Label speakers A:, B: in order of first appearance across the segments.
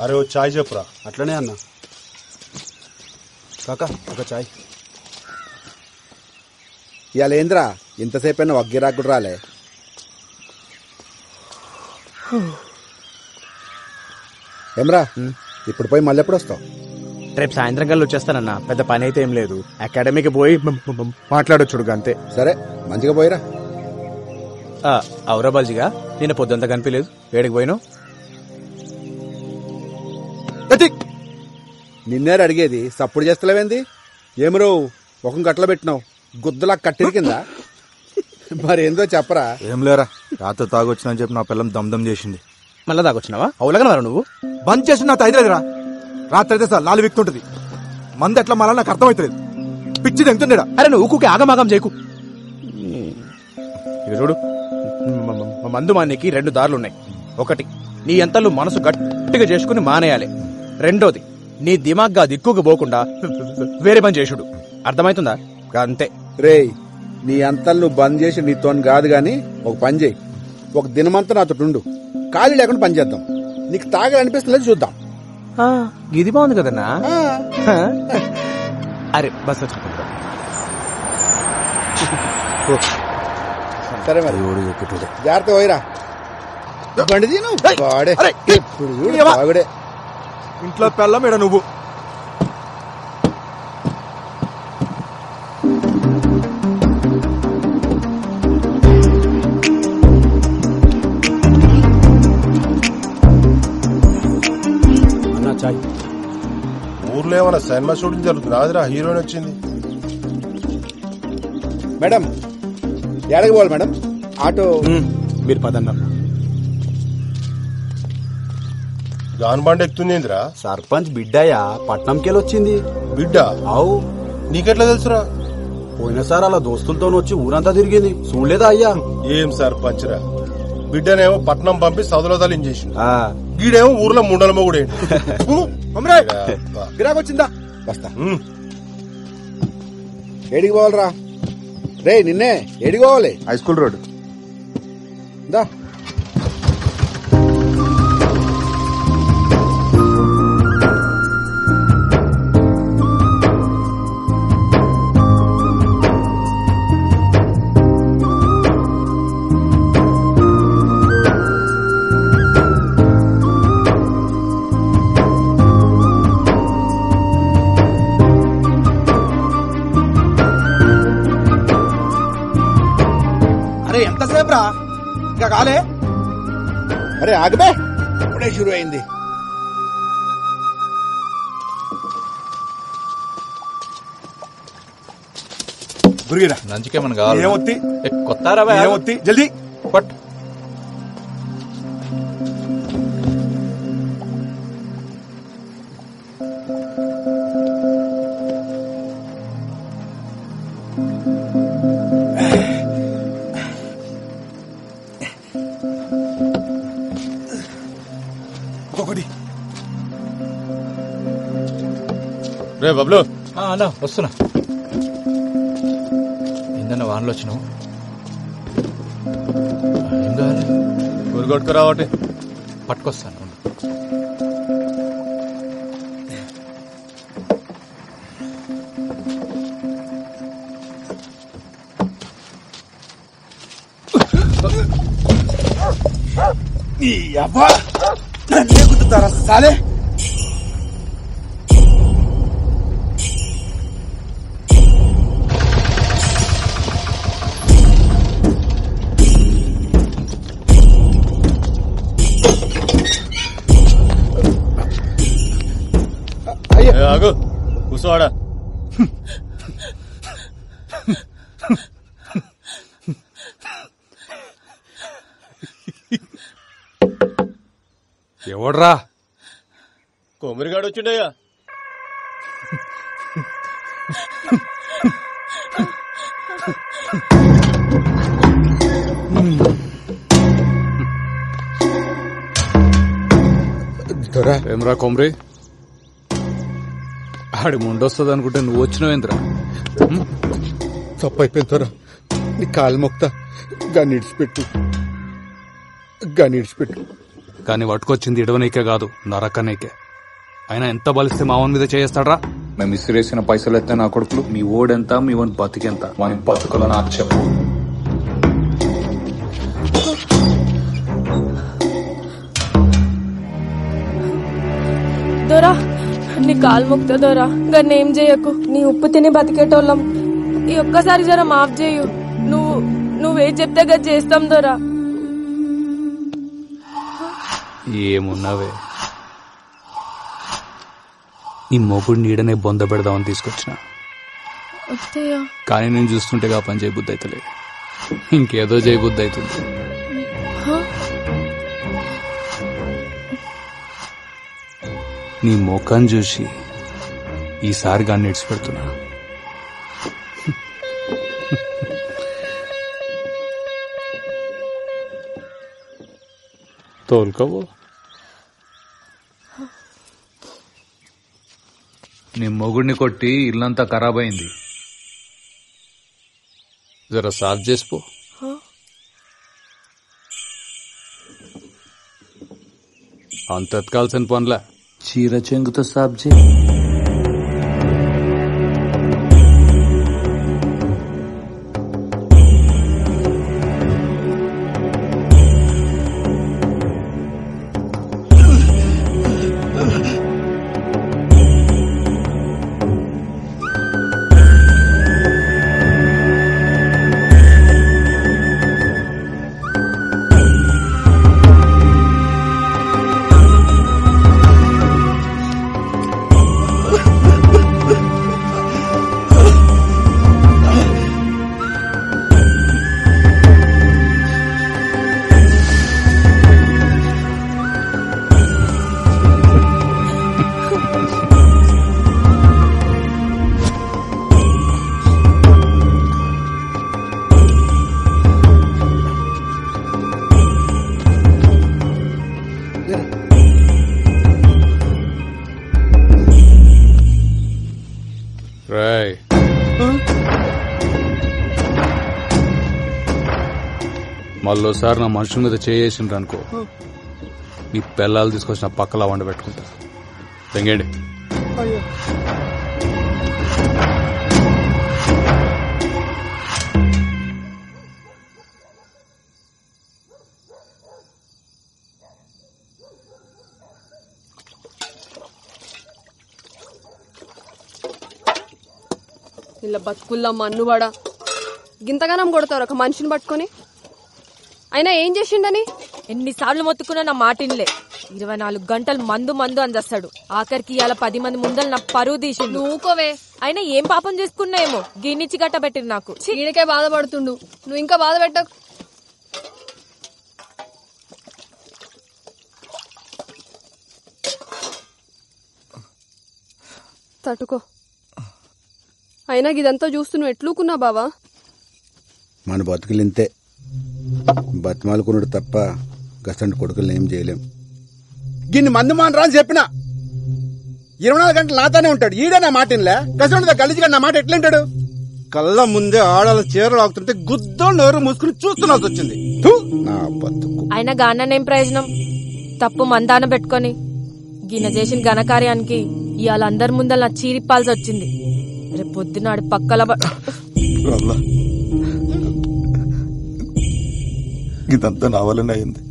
A: అరే ఓ చాయ్ చెప్పురా.
B: అట్లనే అన్న. కాకా ఒక చాయ్.
C: ఇవాళ ఏంద్రా ఇంతసేపు అయినా వగ్గిరాకు రాలే? ఏమ్రా ఇప్పుడు పోయి మళ్ళీ ఎప్పుడు వస్తావు?
D: రేపు సాయంత్రం కల్లా వచ్చేస్తానన్నా. పెద్ద పని అయితే ఏం లేదు. అకాడమీకి పోయి మాట్లాడొచ్చుడుగా అంతే.
C: సరే మంచిగా పోయిరా.
D: అవురా బాల్జిగా, నిన్న పొద్దుంతా కనిపించలేదు. వేడికి పోయినావు?
C: నిన్నేరు అడిగేది, సప్పుడు చేస్తలేవేంది? ఏమరో ఒక గట్ల పెట్టినావు, గుద్దలా కట్టిరి కింద. మరేందో చెప్పరా.
E: ఏం లేరా, రాత్రి తాగొచ్చిందని చెప్పి నా పిల్లం దమ్దం చేసింది.
D: మళ్ళా తాగొచ్చినావా? అవులగనవారా నువ్వు?
E: బంద్ చేసి నా తైదలేదురా. రాత్రి అయితే సార్ లాలి విక్తుంటది. మంది ఎట్లా మళ్ళా నాకు అర్థమవుతలేదు. పిచ్చిది ఎంతుండేడా.
D: అరే నువ్వు ఊకుకి ఆగమాగం చేయకు. ఇక చూడు, మందు మానేకి 2 దారులున్నాయి. ఒకటి, నీ ఎంతలు మనసు గట్టిగా చేసుకుని మానేయాలి. రెండోది, నీ దిమాగ్గా దిక్కుకు పోకుండా వేరే పని చేసుడు. అర్థమవుతుందా? అంతే.
C: రేయ్, నీ అంతలు నువ్వు బంద్ చేసి నీతోని కాదు గాని ఒక పని చేయి. ఒక దినమంతా నాతో ఉండు, ఖాళీ లేకుండా పని చేద్దాం. నీకు తాగాలనిపిస్తుంది చూద్దాం.
D: ఇది బాగుంది కదన్నా. అరే బస్ వచ్చి
C: సరే మరి జాగ్రత్త పోయిరా. బండి తీను వాడే తాగుడే.
E: ఇంట్లో పెళ్ళం ఇడ నువ్వు.
B: చాయ్.
A: ఊర్లో ఏమన్నా సినిమా షూటింగ్ జరుగుతుంది. ఆదిరా హీరోయిన్ వచ్చింది.
C: మేడం ఎక్కడికి పోవాలి మేడం? ఆటో
D: మీరు పదన్నా.
A: గాన్ బండి ఎక్కుతుంది ఏందిరా?
B: సర్పంచ్ బిడ్డయ్యా, పట్నంకెళ్ళొచ్చింది.
A: బిడ్డ?
B: అవు.
A: నీకెట్లా తెలుసురా?
B: పోయినసారి అలా దోస్తులతో వచ్చి ఊరంతా తిరిగింది, చూడలేదా అయ్యా?
A: ఏం సర్పంచ్ రా, బిడ్డనేమో పట్నం పంపి సదులో తలించేసిండు.
B: ఆ,
A: గీడేమో ఊర్లో ముండలమో కూడా
C: గిరాకొచ్చిందా? వస్తా. ఏడికి పోవాలరా? రే నిన్నే ఏడికి పోవాలి?
E: హై స్కూల్ రోడ్
C: దా.
E: ఎంతసేపు రా, ఇంకా కాలే?
C: అరే ఆగబే, ఇప్పుడే షురు అయింది.
E: నంచుకేమన్నా కావాలి?
D: ఏమొత్తి కొత్తారా?
E: ఏమొత్తి జల్దీ పట్.
A: రే బబ్లు.
F: అన్నా వస్తున్నా. ఏందన్నా వానలో వచ్చినావు? ఏం కావాలి?
A: ఊరుగొట్టుకు రావటి
F: పట్టుకొస్తాను.
E: గుర్తుతారా సాలే?
A: ఆగు, కూర్చోవాడా.
F: ఎవడ్రా?
A: కొమ్మరిగాడు వచ్చిండయ్యా.
F: ఏమ్రా కొమ్రి, ఆడి ముండొస్తుంది అనుకుంటే నువ్వు వచ్చినావేంద్రా?
C: తప్పు అయిపోయిందరా, నీ కాలు మొక్తా. గాని ఇడిచిపెట్టు, గాని ఇడిచిపెట్టు.
F: కానీ పట్టుకొచ్చింది ఇడవనీకే కాదు నరకనీకే. అయినా ఎంత బలిస్తే మావన్ మీద చేస్తాడ్రా?
G: మేము ఇసిరేసిన పైసలు ఎత్తే నా కొడుకులు మీ ఓడెంత మీ వన్ బతికెంత వాని బతుకులు నాకు చెప్పు.
H: దొరా నీ కాలు మొక్తా దొరా, గన్నేం చేయకు. నీ ఉప్పు తిని బతికేటోళ్ళం. ఈ ఒక్కసారి జర మాఫ్ చేయు. నువ్వేం చెప్తే గది చేస్తాం దొరా.
F: ఏమున్నావే, నీ మొగుడు నీడనే బొంద పెడదామని తీసుకొచ్చిన. కానీ నేను చూస్తుంటే ఆ పని చేయబుద్ధి అవుతలేదు, ఇంకేదో చేయబుద్ధి అవుతుంది. నీ ముఖం చూసి ఈసారి గాన్ని ఇడిచిపెడుతున్నా. తోలుకోవో. నీ మొగుడిని కొట్టి ఇల్లంతా ఖరాబ్ అయింది, జర సాఫ్ చేసిపో. అంత ఎత్కాల్సిన పనులా, చీర చెంగుతో సాఫ్ చేయి. రాయ్, మళ్ళోసారి నా మనుషుల మీద చేసిండ్రు అనుకో, మీ పిల్లలు తీసుకొచ్చిన పక్కలా వండ పెట్టుకుంటా. తెంగండి.
H: ఇలా బతుకుల్లా మన్నువాడా గింతగానం కొడతారు ఒక మనిషిని పట్టుకొని. అయినా ఏం చేసిండని ఎన్నిసార్లు మొత్తుకున్నా నా మాటిన్లే. 24 గంటలు మందు అని చేస్తాడు. ఆఖరికి ఇవాళ 10 మంది ముందర నా పరువు తీసి నువ్వుకోవే. అయినా ఏం పాపం చేసుకున్నాయేమో గిన్నిచ్చి గట్ట పెట్టింది నాకు. ఈయనకే బాధపడుతుండు, నువ్వు ఇంకా బాధ పెట్టకు. తట్టుకో. అయినా ఇదంతా చూస్తూ నువ్వు ఎట్లుకున్నా బావా?
C: మన బతుకులు ఇంతే, బతిమాలుకున్నాడు తప్ప గసంటి కొడుకులు ఏం చేయలేం. గిన్ని మందు మానరా అని చెప్పిన 24 గంటలు నాతోనే ఉంటాడు. ఈడే నా మాట ఇన్లే. గసంటి గలీజిగా నా మాట ఎట్లుంటాడు? కళ్ళ ముందే ఆడాల చీరలు ఆగుతుంటే గుద్దో నోరు మూసుకుని చూస్తున్నాల్సి వచ్చింది. నా బతుకు.
H: అయినా గాననేం ప్రయోజనం? తప్పు మందాన పెట్టుకొని గిన్నె చేసిన ఘనకార్యానికి ఇవాళ అందరి ముందర నా చీరిప్పాల్సి వచ్చింది. రేపు పొద్దునాడు పక్కల
E: ఇదంతా నా వల్లనే అయింది.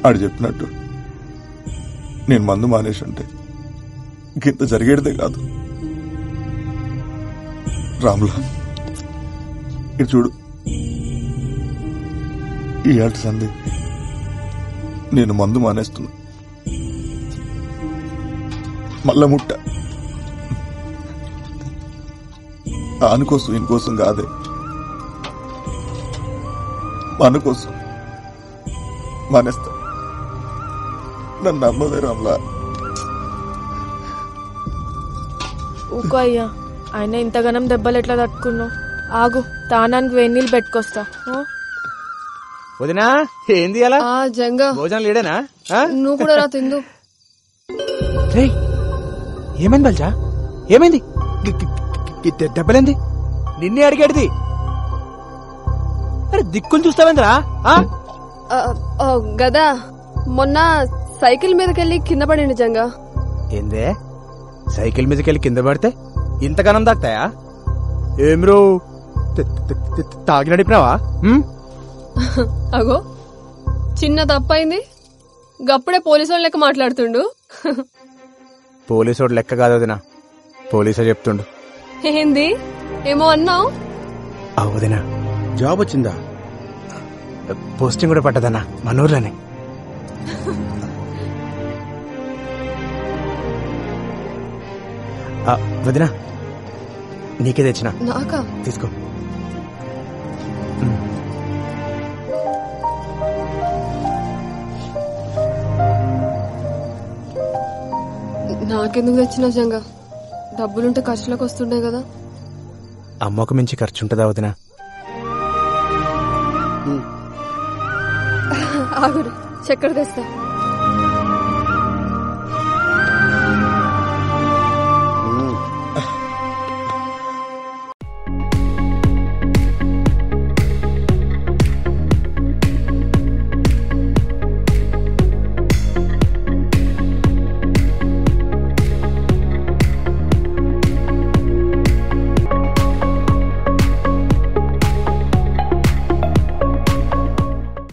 E: ఆడు చెప్పినట్టు నేను మందు మానేసి ఉంటే ఇంత జరిగేదే కాదు. రాములా, ఇటు చూడు, ఈ ఏటి సంధి నేను మందు మానేస్తున్నా. మళ్ళా ముట్ట ఆనుకోసం ఈయనకోసం కాదే, మన కోసం మానేస్తా. నన్ను నమ్మవే రామ్లా.
H: ఊకో అయ్యా, ఆయన ఇంతగానం దెబ్బలు ఎట్లా తట్టుకున్నావు? ఆగు, తానానికి వేణీళ్ళు పెట్టుకొస్తా.
D: వదినా ఏంది అలా
H: జంగా
D: భోజనం లేడేనా?
H: నువ్వు కూడా రా తిందు.
D: ఏమైంది బల్జా? ఏమైంది? దెబ్బలేంది? నిన్నే అడిగేది. అరే దిక్కులు చూస్తావేంద్రా?
H: గదా మొన్న సైకిల్ మీదకెళ్ళి కింద పడి నిజంగా.
D: ఏందే సైకిల్ మీదకెళ్ళి కింద పడితే ఇంతగానం దాక్తాయా? ఏం రో తాగి నడిపినావా?
H: అగో చిన్న తప్పైంది, గప్పుడే పోలీసు లెక్క మాట్లాడుతుండు.
D: పోలీసోడు లెక్క కాదు వదినా, పోలీసే చెప్తుండు.
H: ఏంది ఏమో అన్నావు?
D: వదినా
C: జాబ్ వచ్చిందా?
D: పోస్టింగ్ కూడా పట్టదన్నా మన ఊర్లోనే. వదినా నీకే తెచ్చిన,
H: నాకా?
D: తీసుకో.
H: నాకెందుకు తెచ్చినా జంగా? డబ్బులుంటే ఖర్చులకు వస్తుండే కదా.
D: అమ్మకు మించి ఖర్చు ఉంటుందా వదినా?
H: ఆగురు చక్కెర తెస్తా.